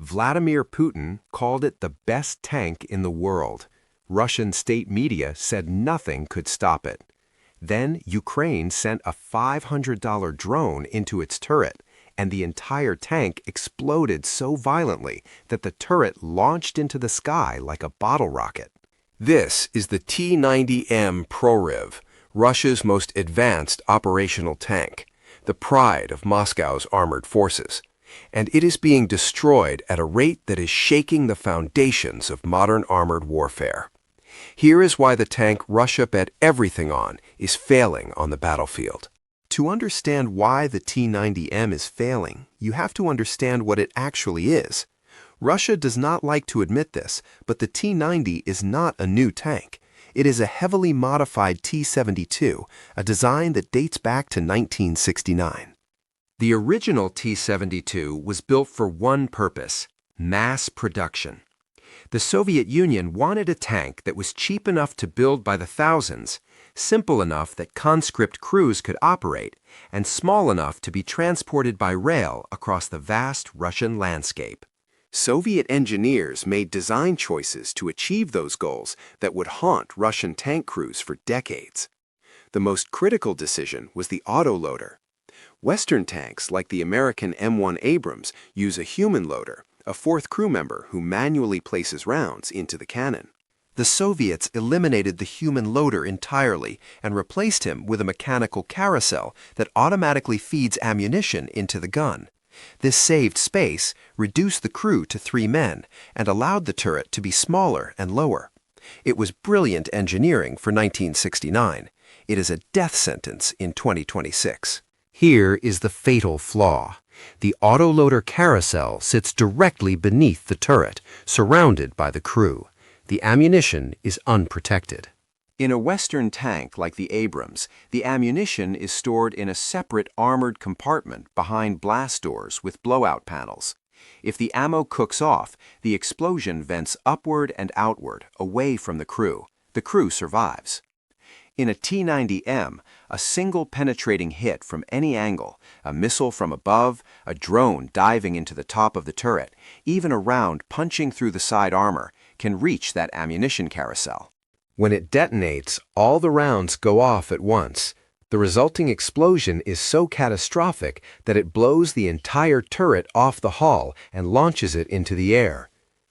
Vladimir Putin called it the best tank in the world. Russian state media said nothing could stop it. Then Ukraine sent a $500 drone into its turret, and the entire tank exploded so violently that the turret launched into the sky like a bottle rocket. This is the T-90M Proryv, Russia's most advanced operational tank, the pride of Moscow's armored forces, and it is being destroyed at a rate that is shaking the foundations of modern armored warfare. Here is why the tank Russia bet everything on is failing on the battlefield. To understand why the T-90M is failing, you have to understand what it actually is. Russia does not like to admit this, but the T-90 is not a new tank. It is a heavily modified T-72, a design that dates back to 1969. The original T-72 was built for one purpose: mass production. The Soviet Union wanted a tank that was cheap enough to build by the thousands, simple enough that conscript crews could operate, and small enough to be transported by rail across the vast Russian landscape. Soviet engineers made design choices to achieve those goals that would haunt Russian tank crews for decades. The most critical decision was the autoloader. Western tanks, like the American M1 Abrams, use a human loader, a fourth crew member who manually places rounds into the cannon. The Soviets eliminated the human loader entirely and replaced him with a mechanical carousel that automatically feeds ammunition into the gun. This saved space, reduced the crew to 3 men, and allowed the turret to be smaller and lower. It was brilliant engineering for 1969. It is a death sentence in 2026. Here is the fatal flaw. The autoloader carousel sits directly beneath the turret, surrounded by the crew. The ammunition is unprotected. In a Western tank like the Abrams, the ammunition is stored in a separate armored compartment behind blast doors with blowout panels. If the ammo cooks off, the explosion vents upward and outward, away from the crew. The crew survives. In a T-90M, a single penetrating hit from any angle, a missile from above, a drone diving into the top of the turret, even a round punching through the side armor, can reach that ammunition carousel. When it detonates, all the rounds go off at once. The resulting explosion is so catastrophic that it blows the entire turret off the hull and launches it into the air.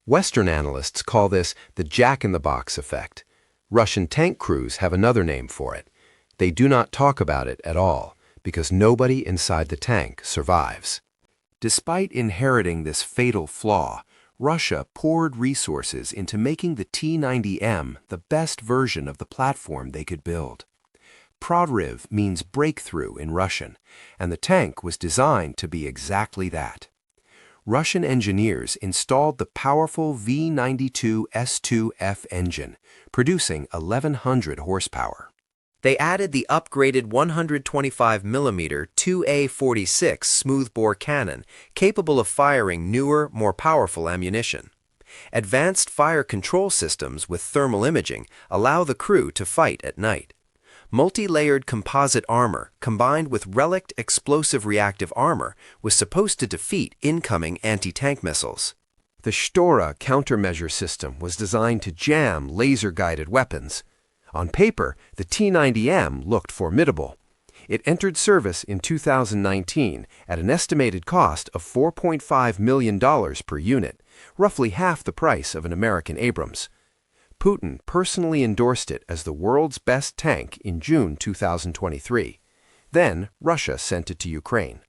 Western analysts call this the jack-in-the-box effect. Russian tank crews have another name for it. They do not talk about it at all, because nobody inside the tank survives. Despite inheriting this fatal flaw, Russia poured resources into making the T-90M the best version of the platform they could build. Proryv means breakthrough in Russian, and the tank was designed to be exactly that. Russian engineers installed the powerful V92S2F engine, producing 1,100 horsepower. They added the upgraded 125mm 2A46 smoothbore cannon, capable of firing newer, more powerful ammunition. Advanced fire control systems with thermal imaging allow the crew to fight at night. Multi-layered composite armor, combined with relict explosive reactive armor, was supposed to defeat incoming anti-tank missiles. The Shtora countermeasure system was designed to jam laser-guided weapons. On paper, the T-90M looked formidable. It entered service in 2019 at an estimated cost of $4.5 million per unit, roughly half the price of an American Abrams. Putin personally endorsed it as the world's best tank in June 2023. Then, Russia sent it to Ukraine.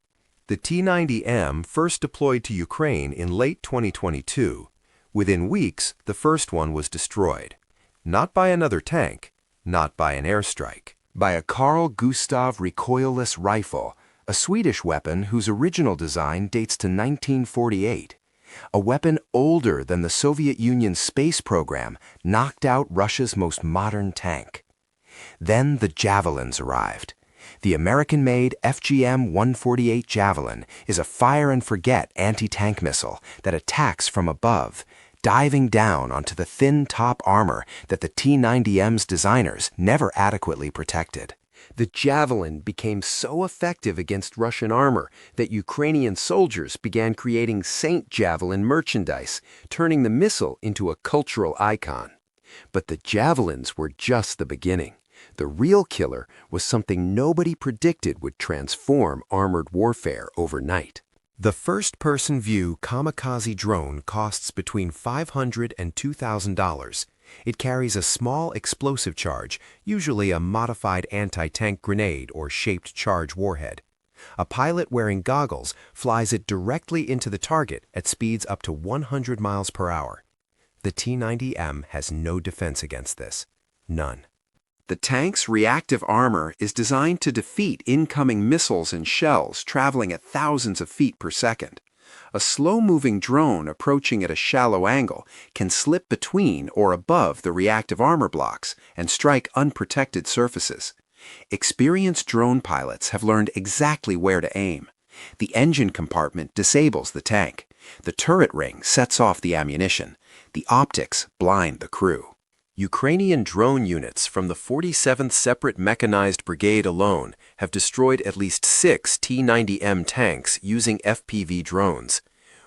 The T-90M first deployed to Ukraine in late 2022. Within weeks, the first one was destroyed. Not by another tank, not by an airstrike, by a Carl Gustav recoilless rifle, a Swedish weapon whose original design dates to 1948. A weapon older than the Soviet Union's space program knocked out Russia's most modern tank. Then the Javelins arrived. The American-made FGM-148 Javelin is a fire-and-forget anti-tank missile that attacks from above, diving down onto the thin top armor that the T-90M's designers never adequately protected. The javelin became so effective against Russian armor that Ukrainian soldiers began creating Saint Javelin merchandise, turning the missile into a cultural icon. But the javelins were just the beginning. The real killer was something nobody predicted would transform armored warfare overnight. The first-person view kamikaze drone costs between $500 and $2,000. It carries a small explosive charge, usually a modified anti-tank grenade or shaped charge warhead. A pilot wearing goggles flies it directly into the target at speeds up to 100 miles per hour. The T-90M has no defense against this. None. The tank's reactive armor is designed to defeat incoming missiles and shells traveling at thousands of feet per second. A slow-moving drone approaching at a shallow angle can slip between or above the reactive armor blocks and strike unprotected surfaces. Experienced drone pilots have learned exactly where to aim. The engine compartment disables the tank. The turret ring sets off the ammunition. The optics blind the crew. Ukrainian drone units from the 47th Separate Mechanized Brigade alone have destroyed at least 6 T-90M tanks using FPV drones.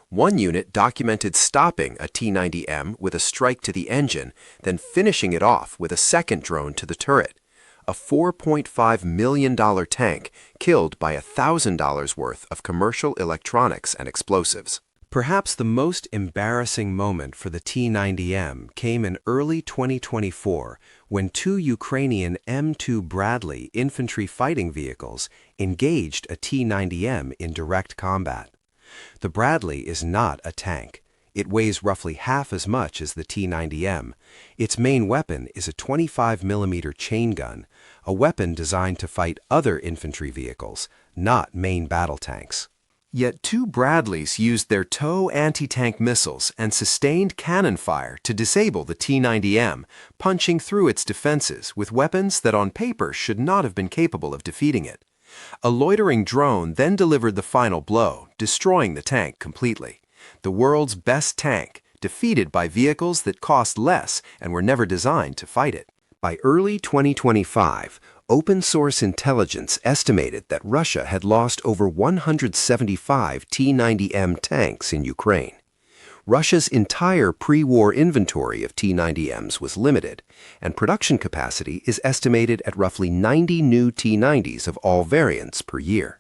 One unit documented stopping a T-90M with a strike to the engine, then finishing it off with a second drone to the turret. A $4.5 million tank killed by $1,000 worth of commercial electronics and explosives. Perhaps the most embarrassing moment for the T-90M came in early 2024 when 2 Ukrainian M2 Bradley infantry fighting vehicles engaged a T-90M in direct combat. The Bradley is not a tank. It weighs roughly half as much as the T-90M. Its main weapon is a 25mm chain gun, a weapon designed to fight other infantry vehicles, not main battle tanks. Yet 2 Bradleys used their TOW anti-tank missiles and sustained cannon fire to disable the T-90M, punching through its defenses with weapons that on paper should not have been capable of defeating it. A loitering drone then delivered the final blow, destroying the tank completely. The world's best tank, defeated by vehicles that cost less and were never designed to fight it. By early 2025, open-source intelligence estimated that Russia had lost over 175 T-90M tanks in Ukraine. Russia's entire pre-war inventory of T-90Ms was limited, and production capacity is estimated at roughly 90 new T-90s of all variants per year.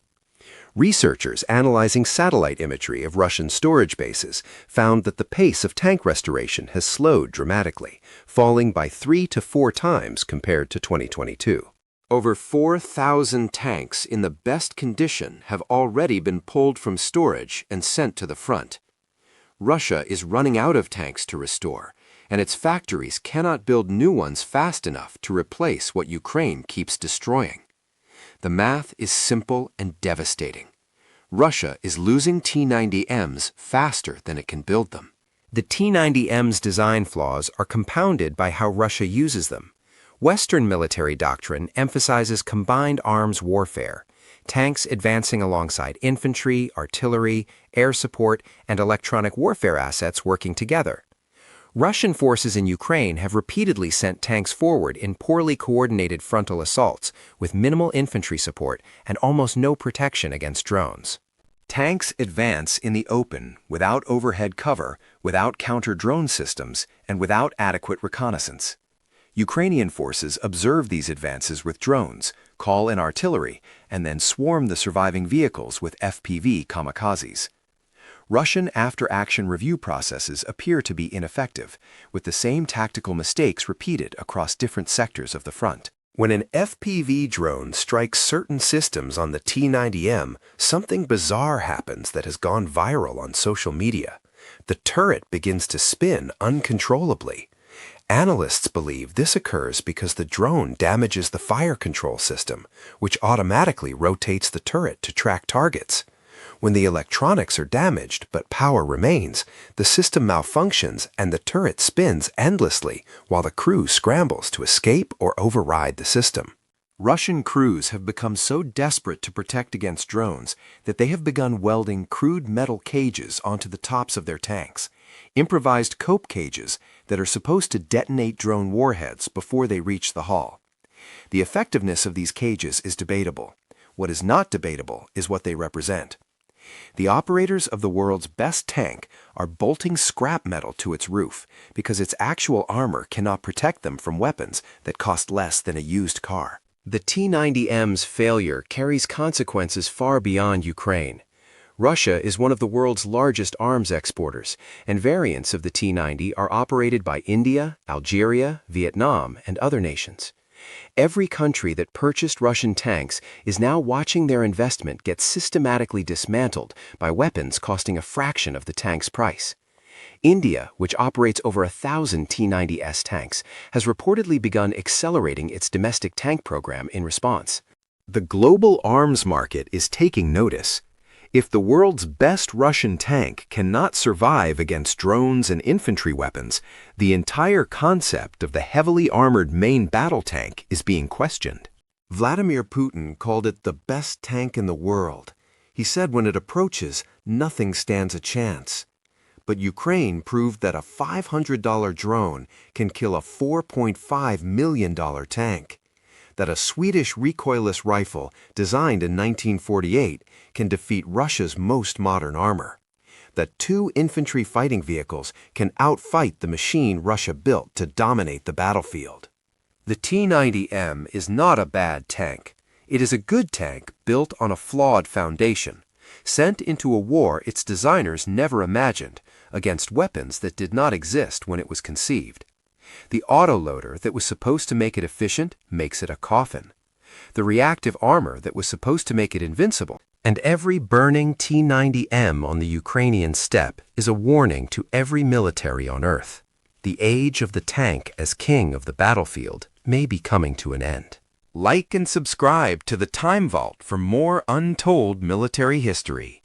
Researchers analyzing satellite imagery of Russian storage bases found that the pace of tank restoration has slowed dramatically, falling by 3 to 4 times compared to 2022. Over 4,000 tanks in the best condition have already been pulled from storage and sent to the front. Russia is running out of tanks to restore, and its factories cannot build new ones fast enough to replace what Ukraine keeps destroying. The math is simple and devastating. Russia is losing T-90Ms faster than it can build them. The T-90M's design flaws are compounded by how Russia uses them. Western military doctrine emphasizes combined arms warfare, tanks advancing alongside infantry, artillery, air support, and electronic warfare assets working together. Russian forces in Ukraine have repeatedly sent tanks forward in poorly coordinated frontal assaults with minimal infantry support and almost no protection against drones. Tanks advance in the open, without overhead cover, without counter-drone systems, and without adequate reconnaissance. Ukrainian forces observe these advances with drones, call in artillery, and then swarm the surviving vehicles with FPV kamikazes. Russian after-action review processes appear to be ineffective, with the same tactical mistakes repeated across different sectors of the front. When an FPV drone strikes certain systems on the T-90M, something bizarre happens that has gone viral on social media. The turret begins to spin uncontrollably. Analysts believe this occurs because the drone damages the fire control system, which automatically rotates the turret to track targets. When the electronics are damaged but power remains, the system malfunctions and the turret spins endlessly while the crew scrambles to escape or override the system. Russian crews have become so desperate to protect against drones that they have begun welding crude metal cages onto the tops of their tanks, improvised cope cages that are supposed to detonate drone warheads before they reach the hull. The effectiveness of these cages is debatable. What is not debatable is what they represent. The operators of the world's best tank are bolting scrap metal to its roof because its actual armor cannot protect them from weapons that cost less than a used car. The T-90M's failure carries consequences far beyond Ukraine. Russia is one of the world's largest arms exporters, and variants of the T-90 are operated by India, Algeria, Vietnam, and other nations. Every country that purchased Russian tanks is now watching their investment get systematically dismantled by weapons costing a fraction of the tank's price. India, which operates over 1,000 T-90S tanks, has reportedly begun accelerating its domestic tank program in response. The global arms market is taking notice. If the world's best Russian tank cannot survive against drones and infantry weapons, the entire concept of the heavily armored main battle tank is being questioned. Vladimir Putin called it the best tank in the world. He said when it approaches, nothing stands a chance. But Ukraine proved that a $500 drone can kill a $4.5 million tank. That a Swedish recoilless rifle, designed in 1948, can defeat Russia's most modern armor. That 2 infantry fighting vehicles can outfight the machine Russia built to dominate the battlefield. The T-90M is not a bad tank. It is a good tank built on a flawed foundation, sent into a war its designers never imagined, against weapons that did not exist when it was conceived. The autoloader that was supposed to make it efficient makes it a coffin. The reactive armor that was supposed to make it invincible. And every burning T-90M on the Ukrainian steppe is a warning to every military on Earth. The age of the tank as king of the battlefield may be coming to an end. Like and subscribe to the Time Vault for more untold military history.